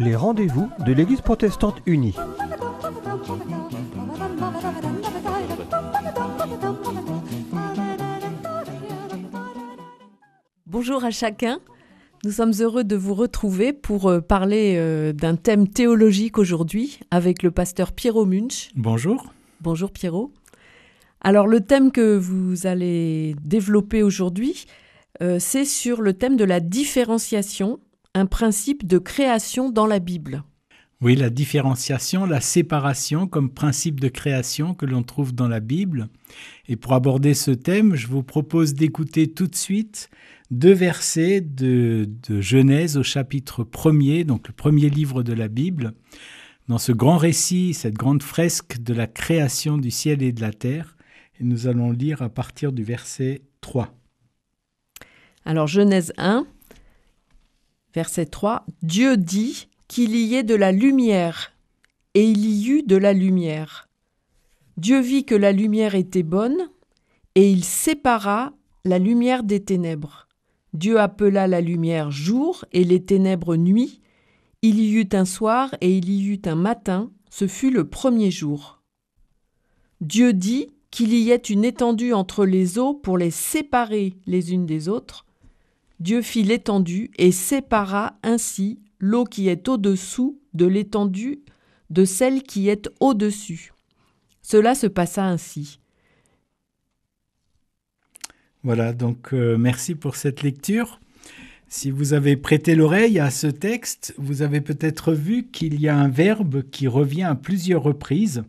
Les rendez-vous de l'Église protestante unie. Bonjour à chacun. Nous sommes heureux de vous retrouver pour parler d'un thème théologique aujourd'hui avec le pasteur Pierrot Munch. Bonjour. Bonjour Pierrot. Alors le thème que vous allez développer aujourd'hui, c'est sur le thème de la différenciation, un principe de création dans la Bible. Oui, la différenciation, la séparation comme principe de création que l'on trouve dans la Bible. Et pour aborder ce thème, je vous propose d'écouter tout de suite 2 versets de Genèse au chapitre 1er, donc le premier livre de la Bible. Dans ce grand récit, cette grande fresque de la création du ciel et de la terre, et nous allons lire à partir du verset 3. Alors Genèse 1, verset 3, « Dieu dit qu'il y ait de la lumière, et il y eut de la lumière. Dieu vit que la lumière était bonne, et il sépara la lumière des ténèbres. Dieu appela la lumière jour, et les ténèbres nuit. Il y eut un soir, et il y eut un matin, ce fut le premier jour. Dieu dit qu'il y ait une étendue entre les eaux pour les séparer les unes des autres. Dieu fit l'étendue et sépara ainsi l'eau qui est au-dessous de l'étendue de celle qui est au-dessus. Cela se passa ainsi. » Voilà, donc merci pour cette lecture. Si vous avez prêté l'oreille à ce texte, vous avez peut-être vu qu'il y a un verbe qui revient à plusieurs reprises.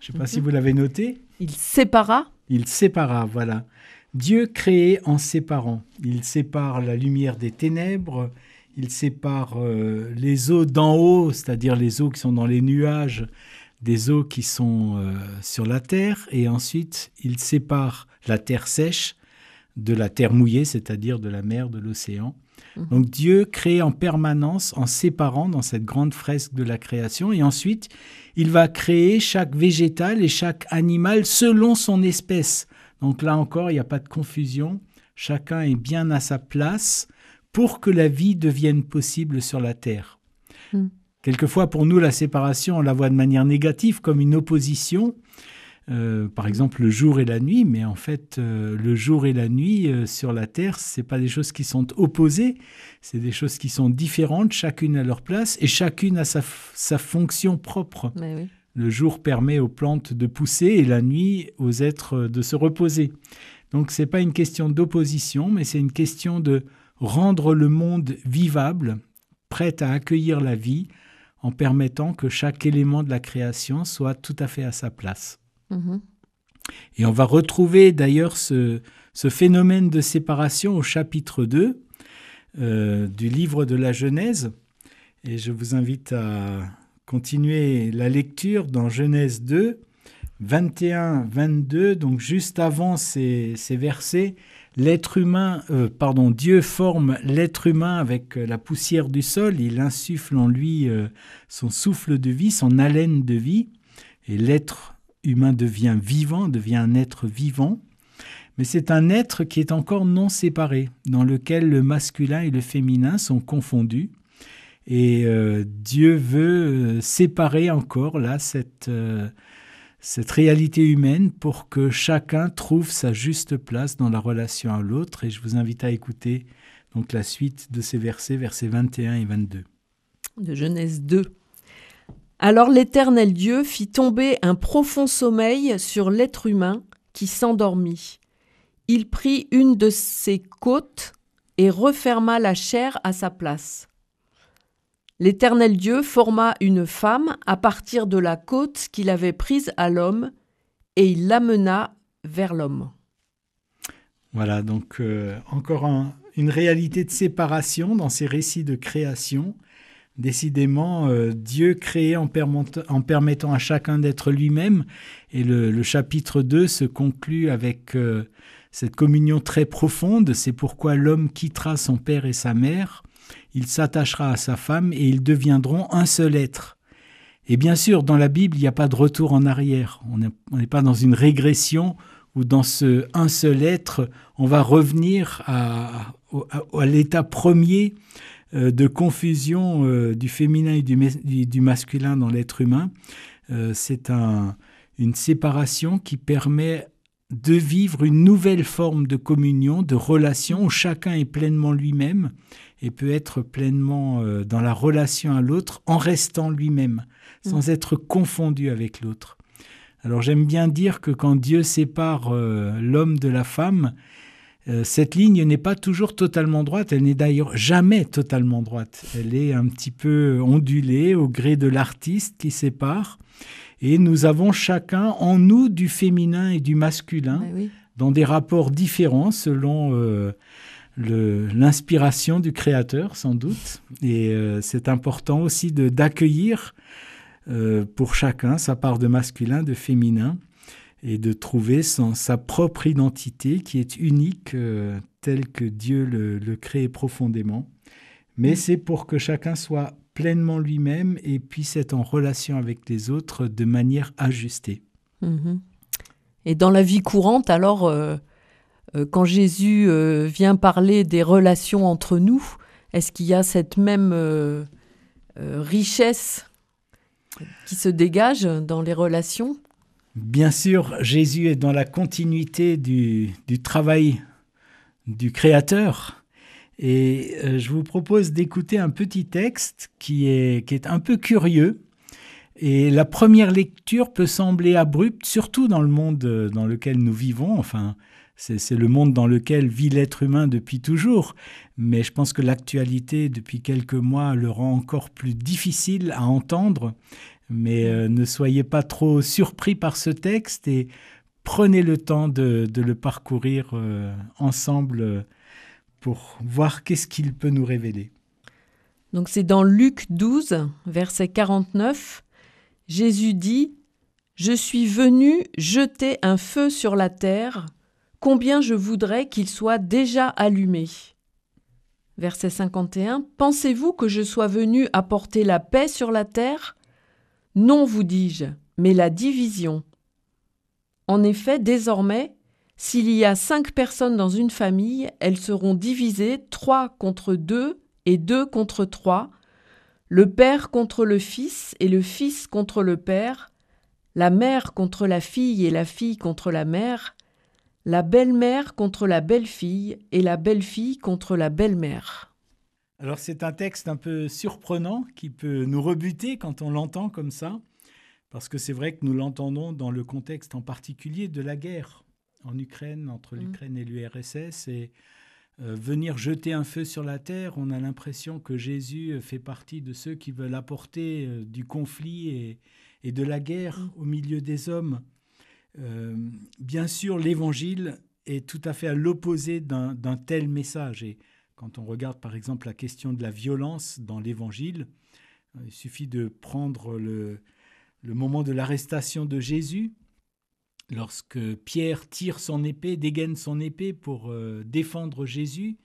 Je ne sais pas si vous l'avez noté. Il sépara. Il sépara, voilà. Dieu créait en séparant. Il sépare la lumière des ténèbres, il sépare les eaux d'en haut, c'est-à-dire les eaux qui sont dans les nuages, des eaux qui sont sur la terre, et ensuite il sépare la terre sèche de la terre mouillée, c'est-à-dire de la mer, de l'océan. Donc Dieu crée en permanence en séparant dans cette grande fresque de la création, et ensuite il va créer chaque végétal et chaque animal selon son espèce. Donc là encore, il n'y a pas de confusion, chacun est bien à sa place pour que la vie devienne possible sur la terre. Quelquefois, pour nous, la séparation, on la voit de manière négative, comme une opposition, par exemple le jour et la nuit, mais en fait, le jour et la nuit sur la terre, ce n'est pas des choses qui sont opposées, c'est des choses qui sont différentes, chacune à leur place, et chacune a sa fonction propre. Mais oui. Le jour permet aux plantes de pousser et la nuit aux êtres de se reposer. Donc ce n'est pas une question d'opposition, mais c'est une question de rendre le monde vivable, prêt à accueillir la vie, en permettant que chaque élément de la création soit tout à fait à sa place. Et on va retrouver d'ailleurs ce phénomène de séparation au chapitre 2 du livre de la Genèse. Et je vous invite à continuer la lecture dans Genèse 2, 21-22. Donc juste avant ces versets, Dieu forme l'être humain avec la poussière du sol. Il insuffle en lui son souffle de vie, son haleine de vie. Et l'être humain devient vivant, devient un être vivant. Mais c'est un être qui est encore non séparé, dans lequel le masculin et le féminin sont confondus. Et Dieu veut séparer encore là cette réalité humaine pour que chacun trouve sa juste place dans la relation à l'autre. Et je vous invite à écouter donc la suite de ces versets 21 et 22. De Genèse 2. Alors l'Éternel Dieu fit tomber un profond sommeil sur l'être humain qui s'endormit. Il prit une de ses côtes et referma la chair à sa place. L'Éternel Dieu forma une femme à partir de la côte qu'il avait prise à l'homme, et il l'amena vers l'homme. Voilà, donc encore une réalité de séparation dans ces récits de création. Décidément, Dieu créait en permettant à chacun d'être lui-même. Et le chapitre 2 se conclut avec cette communion très profonde. C'est pourquoi l'homme quittera son père et sa mère. Il s'attachera à sa femme et ils deviendront un seul être. Et bien sûr, dans la Bible, il n'y a pas de retour en arrière. On n'est pas dans une régression où dans ce un seul être, on va revenir à l'état premier de confusion du féminin et du masculin dans l'être humain. C'est une séparation qui permet de vivre une nouvelle forme de communion, de relation, où chacun est pleinement lui-même et peut être pleinement dans la relation à l'autre en restant lui-même, sans être confondu avec l'autre. Alors j'aime bien dire que quand Dieu sépare l'homme de la femme, cette ligne n'est pas toujours totalement droite, elle n'est d'ailleurs jamais totalement droite. Elle est un petit peu ondulée au gré de l'artiste qui sépare. Et nous avons chacun en nous du féminin et du masculin, dans des rapports différents selon l'inspiration du Créateur, sans doute. Et c'est important aussi d'accueillir pour chacun sa part de masculin, de féminin, et de trouver sa propre identité qui est unique, telle que Dieu le crée profondément. Mais c'est pour que chacun soit pleinement lui-même et puisse être en relation avec les autres de manière ajustée. Et dans la vie courante, alors, quand Jésus vient parler des relations entre nous, est-ce qu'il y a cette même richesse qui se dégage dans les relations ? Bien sûr, Jésus est dans la continuité du travail du Créateur. Et je vous propose d'écouter un petit texte qui est un peu curieux. Et la première lecture peut sembler abrupte, surtout dans le monde dans lequel nous vivons. Enfin, c'est le monde dans lequel vit l'être humain depuis toujours. Mais je pense que l'actualité, depuis quelques mois, le rend encore plus difficile à entendre. Mais ne soyez pas trop surpris par ce texte et prenez le temps de le parcourir ensemble pour voir qu'est-ce qu'il peut nous révéler. Donc c'est dans Luc 12, verset 49. Jésus dit « Je suis venu jeter un feu sur la terre, combien je voudrais qu'il soit déjà allumé. » Verset 51. « Pensez-vous que je sois venu apporter la paix sur la terre ? Non, vous dis-je, mais la division. En effet, désormais, s'il y a 5 personnes dans une famille, elles seront divisées 3 contre 2 et 2 contre 3, le père contre le fils et le fils contre le père, la mère contre la fille et la fille contre la mère, la belle-mère contre la belle-fille et la belle-fille contre la belle-mère. » Alors c'est un texte un peu surprenant qui peut nous rebuter quand on l'entend comme ça, parce que c'est vrai que nous l'entendons dans le contexte en particulier de la guerre en Ukraine, entre l'Ukraine et l'URSS, et venir jeter un feu sur la terre, on a l'impression que Jésus fait partie de ceux qui veulent apporter du conflit et de la guerre au milieu des hommes. Bien sûr, l'Évangile est tout à fait à l'opposé d'un tel message. Et quand on regarde par exemple la question de la violence dans l'Évangile, il suffit de prendre le moment de l'arrestation de Jésus, lorsque Pierre tire son épée, dégaine son épée pour défendre Jésus,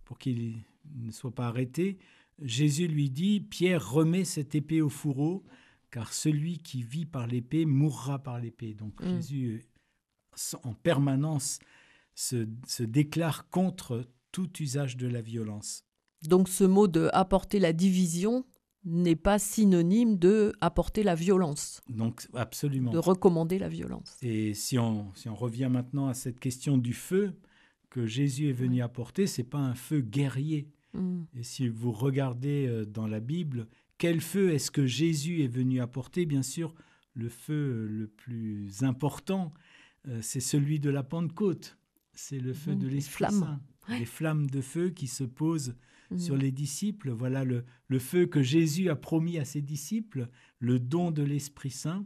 pour qu'il ne soit pas arrêté, Jésus lui dit « Pierre, remets cette épée au fourreau, car celui qui vit par l'épée mourra par l'épée. » Donc Jésus, en permanence, se déclare contre tout usage de la violence. Donc ce mot de « apporter la division » n'est pas synonyme de apporter la violence. Donc, absolument. De recommander la violence. Et si on revient maintenant à cette question du feu que Jésus est venu apporter, ce n'est pas un feu guerrier. Et si vous regardez dans la Bible, quel feu est-ce que Jésus est venu apporter ? Bien sûr, le feu le plus important, c'est celui de la Pentecôte. C'est le feu de l'Esprit Saint. Les flammes de feu qui se posent sur les disciples. Voilà le feu que Jésus a promis à ses disciples, le don de l'Esprit Saint.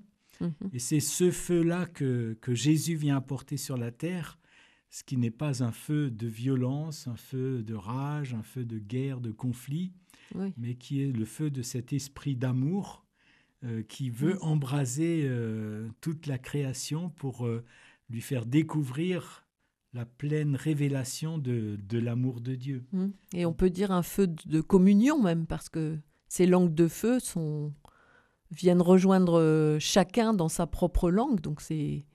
Et c'est ce feu-là que Jésus vient apporter sur la terre, ce qui n'est pas un feu de violence, un feu de rage, un feu de guerre, de conflit, mais qui est le feu de cet esprit d'amour qui veut embraser toute la création pour lui faire découvrir la pleine révélation de l'amour de Dieu. Et on peut dire un feu de communion même, parce que ces langues de feu viennent rejoindre chacun dans sa propre langue, donc c'est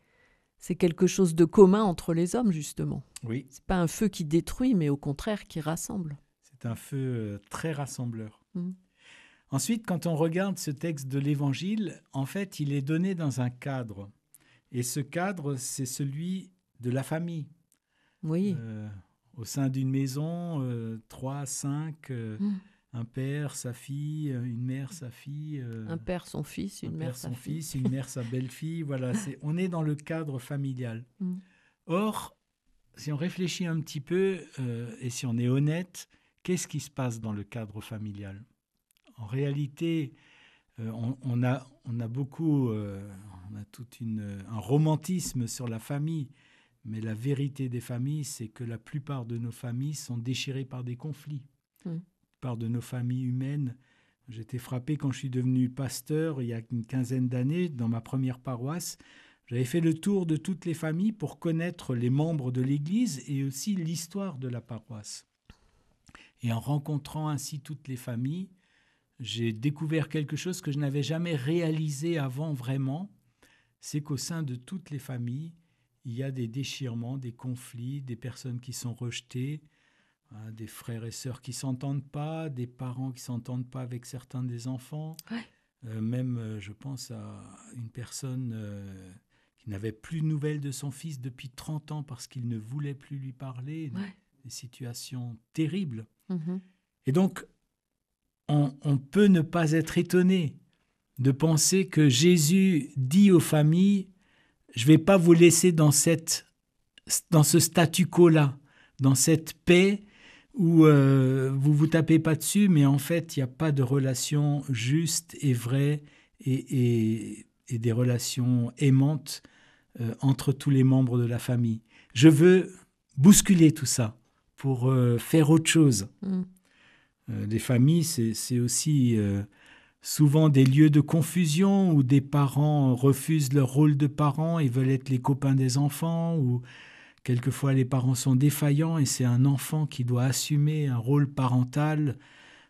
quelque chose de commun entre les hommes, justement. Oui. C'est pas un feu qui détruit, mais au contraire qui rassemble. C'est un feu très rassembleur. Mm. Ensuite, quand on regarde ce texte de l'Évangile, en fait, il est donné dans un cadre. Et ce cadre, c'est celui de la famille. Oui. Au sein d'une maison, 3, 5, un père, sa fille, une mère, sa fille. Un père, son fils, une mère, sa fille. Fils, une mère, sa belle-fille. Voilà, on est dans le cadre familial. Mm. Or, si on réfléchit un petit peu et si on est honnête, qu'est-ce qui se passe dans le cadre familial ? En réalité, on a beaucoup, on a tout un romantisme sur la famille, mais la vérité des familles, c'est que la plupart de nos familles sont déchirées par des conflits. La plupart de nos familles humaines, j'étais frappé quand je suis devenu pasteur il y a une quinzaine d'années, dans ma première paroisse. J'avais fait le tour de toutes les familles pour connaître les membres de l'Église et aussi l'histoire de la paroisse. Et en rencontrant ainsi toutes les familles, j'ai découvert quelque chose que je n'avais jamais réalisé avant vraiment, c'est qu'au sein de toutes les familles, il y a des déchirements, des conflits, des personnes qui sont rejetées, des frères et sœurs qui ne s'entendent pas, des parents qui ne s'entendent pas avec certains des enfants. Ouais. Même, je pense à une personne qui n'avait plus de nouvelles de son fils depuis 30 ans parce qu'il ne voulait plus lui parler. Ouais. Des situations terribles. Mm-hmm. Et donc, on peut ne pas être étonné de penser que Jésus dit aux familles « Je ne vais pas vous laisser dans ce statu quo-là, dans cette paix où vous ne vous tapez pas dessus, mais en fait, il n'y a pas de relation juste et vraie et des relations aimantes entre tous les membres de la famille. Je veux bousculer tout ça pour faire autre chose. » Les familles, c'est aussi souvent des lieux de confusion où des parents refusent leur rôle de parents et veulent être les copains des enfants, ou quelquefois les parents sont défaillants et c'est un enfant qui doit assumer un rôle parental.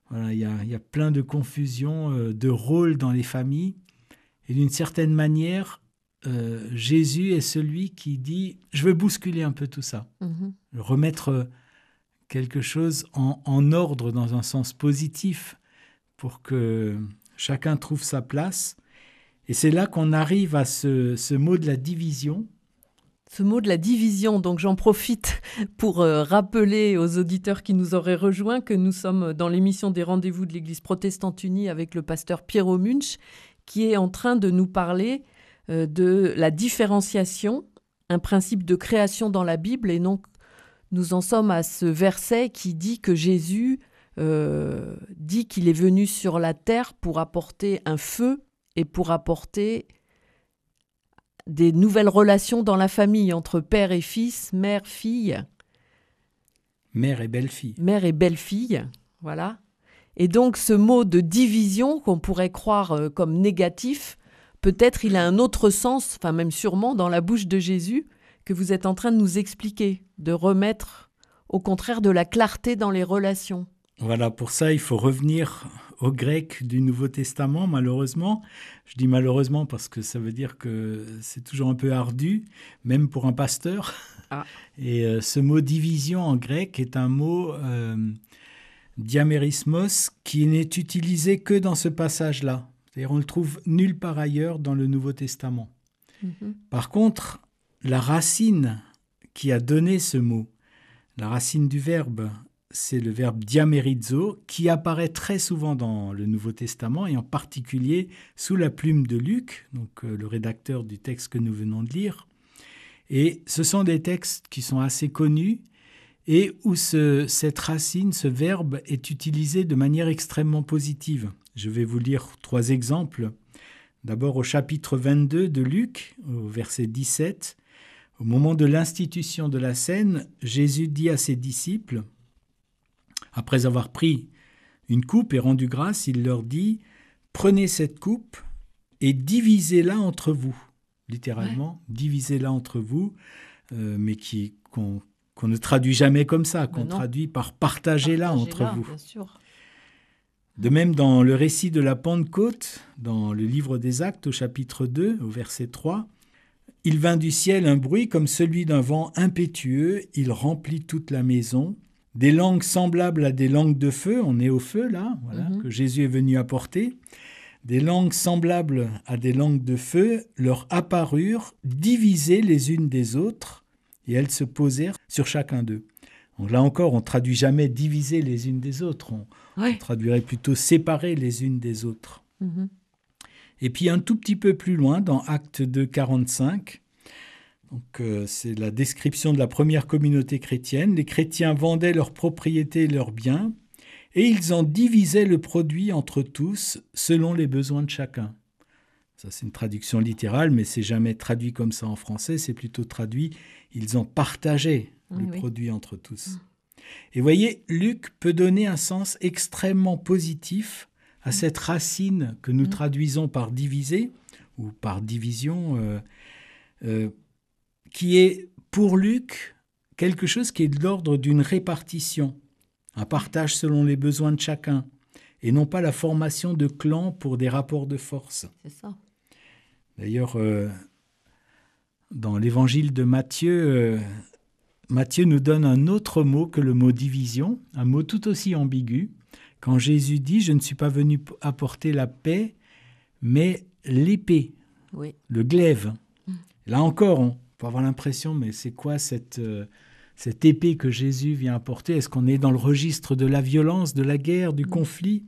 Voilà, il y a plein de confusions de rôles dans les familles. Et d'une certaine manière, Jésus est celui qui dit « Je veux bousculer un peu tout ça, remettre quelque chose en ordre dans un sens positif pour que chacun trouve sa place. » Et c'est là qu'on arrive à ce mot de la division. Ce mot de la division, donc j'en profite pour rappeler aux auditeurs qui nous auraient rejoints que nous sommes dans l'émission des Rendez-vous de l'Église protestante unie avec le pasteur Piero Munch, qui est en train de nous parler de la différenciation, un principe de création dans la Bible. Et donc, nous en sommes à ce verset qui dit que Jésus dit qu'il est venu sur la terre pour apporter un feu et pour apporter des nouvelles relations dans la famille entre père et fils, mère, fille. Mère et belle-fille. Mère et belle-fille, voilà. Et donc ce mot de division qu'on pourrait croire comme négatif, peut-être il a un autre sens, enfin même sûrement dans la bouche de Jésus, que vous êtes en train de nous expliquer, de remettre au contraire de la clarté dans les relations. Voilà, pour ça, il faut revenir au grec du Nouveau Testament, malheureusement. Je dis malheureusement parce que ça veut dire que c'est toujours un peu ardu, même pour un pasteur. Ah. Et ce mot division en grec est un mot diamérismos qui n'est utilisé que dans ce passage-là. C'est-à-dire on le trouve nulle part ailleurs dans le Nouveau Testament. Mm-hmm. Par contre, la racine qui a donné ce mot, la racine du verbe, c'est le verbe diamérizo, qui apparaît très souvent dans le Nouveau Testament, et en particulier sous la plume de Luc, donc le rédacteur du texte que nous venons de lire. Et ce sont des textes qui sont assez connus, et où cette racine, ce verbe, est utilisé de manière extrêmement positive. Je vais vous lire 3 exemples. D'abord au chapitre 22 de Luc, au verset 17. Au moment de l'institution de la scène, Jésus dit à ses disciples, après avoir pris une coupe et rendu grâce, il leur dit « Prenez cette coupe et divisez-la entre vous. » Littéralement, divisez-la entre vous, mais qu'on ne traduit jamais comme ça, qu'on traduit par « partagez-la entre vous ». Bien sûr. De même, dans le récit de la Pentecôte, dans le livre des Actes, au chapitre 2, au verset 3, « Il vint du ciel un bruit comme celui d'un vent impétueux, il remplit toute la maison. Des langues semblables à des langues de feu, on est au feu là, voilà, que Jésus est venu apporter. Des langues semblables à des langues de feu leur apparurent, divisées les unes des autres, et elles se posèrent sur chacun d'eux. Donc là encore, on ne traduit jamais divisées les unes des autres, on traduirait plutôt séparées les unes des autres. Et puis un tout petit peu plus loin, dans Actes 2, 45, donc, c'est la description de la première communauté chrétienne. Les chrétiens vendaient leurs propriétés et leurs biens, et ils en divisaient le produit entre tous selon les besoins de chacun. Ça, c'est une traduction littérale, mais c'est jamais traduit comme ça en français, c'est plutôt traduit « ils en partageaient le produit entre tous ». Et voyez, Luc peut donner un sens extrêmement positif à cette racine que nous traduisons par diviser, ou par division, qui est pour Luc quelque chose qui est de l'ordre d'une répartition, un partage selon les besoins de chacun, et non pas la formation de clans pour des rapports de force. C'est ça. D'ailleurs, dans l'évangile de Matthieu, Matthieu nous donne un autre mot que le mot division, un mot tout aussi ambigu, quand Jésus dit « Je ne suis pas venu apporter la paix, mais l'épée, le glaive ». Là encore, on peut avoir l'impression, mais c'est quoi cette épée que Jésus vient apporter? Est-ce qu'on est dans le registre de la violence, de la guerre, du conflit?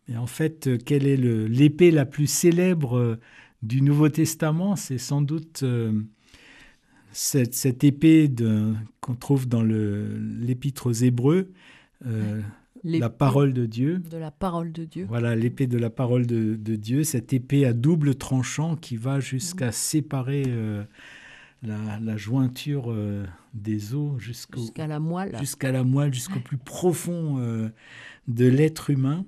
Mais en fait, quelle est l'épée la plus célèbre du Nouveau Testament? C'est sans doute cette épée qu'on trouve dans l'Épître aux Hébreux, la parole de Dieu. De la parole de Dieu. Voilà, l'épée de la parole de Dieu, cette épée à double tranchant qui va jusqu'à séparer la jointure des os jusqu'à la moelle. Jusqu'à la moelle, jusqu'au plus profond de l'être humain.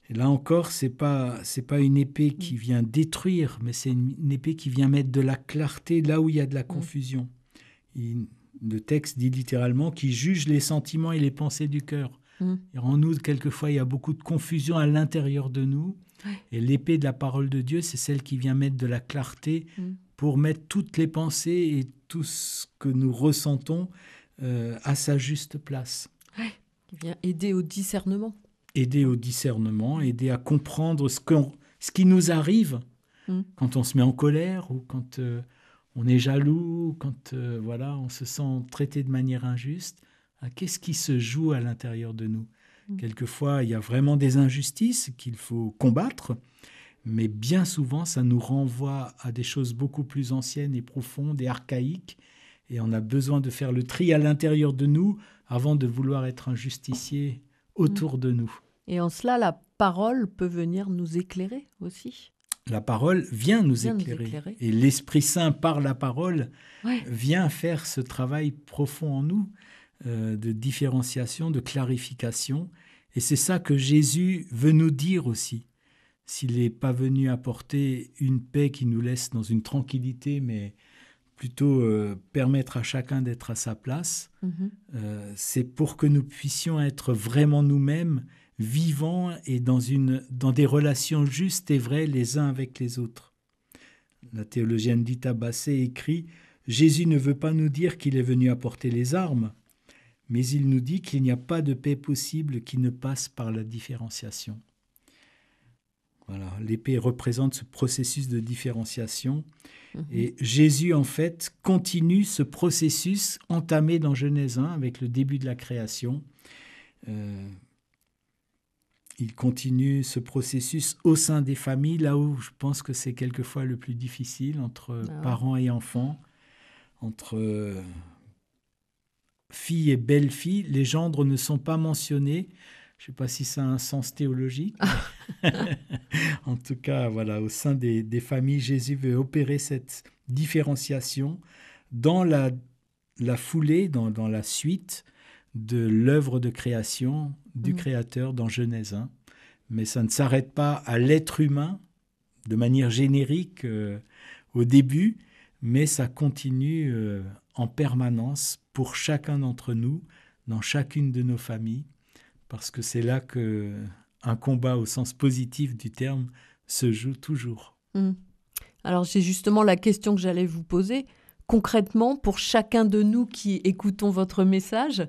Et là encore, c'est pas une épée qui vient détruire, mais c'est une épée qui vient mettre de la clarté là où il y a de la confusion. Le texte dit littéralement qu'il juge les sentiments et les pensées du cœur. Et en nous, quelquefois, il y a beaucoup de confusion à l'intérieur de nous. Et l'épée de la parole de Dieu, c'est celle qui vient mettre de la clarté pour mettre toutes les pensées et tout ce que nous ressentons à sa juste place. Qui vient aider au discernement. Aider au discernement, aider à comprendre ce qui nous arrive quand on se met en colère ou quand on est jaloux, ou quand on se sent traité de manière injuste. Qu'est-ce qui se joue à l'intérieur de nous? Quelquefois, il y a vraiment des injustices qu'il faut combattre, mais bien souvent, ça nous renvoie à des choses beaucoup plus anciennes et profondes et archaïques, et on a besoin de faire le tri à l'intérieur de nous avant de vouloir être un justicier autour de nous. Et en cela, la parole peut venir nous éclairer aussi. La parole vient nous éclairer. Et l'Esprit Saint, par la parole, vient faire ce travail profond en nous, de différenciation, de clarification. Et c'est ça que Jésus veut nous dire aussi. S'il n'est pas venu apporter une paix qui nous laisse dans une tranquillité, mais plutôt permettre à chacun d'être à sa place, c'est pour que nous puissions être vraiment nous-mêmes, vivants et dans des relations justes et vraies les uns avec les autres. La théologienne Dita Bassé écrit « Jésus ne veut pas nous dire qu'il est venu apporter les armes, mais il nous dit qu'il n'y a pas de paix possible qui ne passe par la différenciation. » Voilà, l'épée représente ce processus de différenciation. Et Jésus, en fait, continue ce processus entamé dans Genèse 1 avec le début de la création. Il continue ce processus au sein des familles, là où je pense que c'est quelquefois le plus difficile, entre parents et enfants, entre filles et belles-filles. Les gendres ne sont pas mentionnés. Je ne sais pas si ça a un sens théologique. En tout cas, voilà, au sein des familles, Jésus veut opérer cette différenciation dans la foulée, dans la suite de l'œuvre de création du Créateur dans Genèse 1. Mais ça ne s'arrête pas à l'être humain de manière générique au début, mais ça continue en permanence pour chacun d'entre nous, dans chacune de nos familles, parce que c'est là qu'un combat au sens positif du terme se joue toujours. Alors c'est justement la question que j'allais vous poser. Concrètement, pour chacun de nous qui écoutons votre message,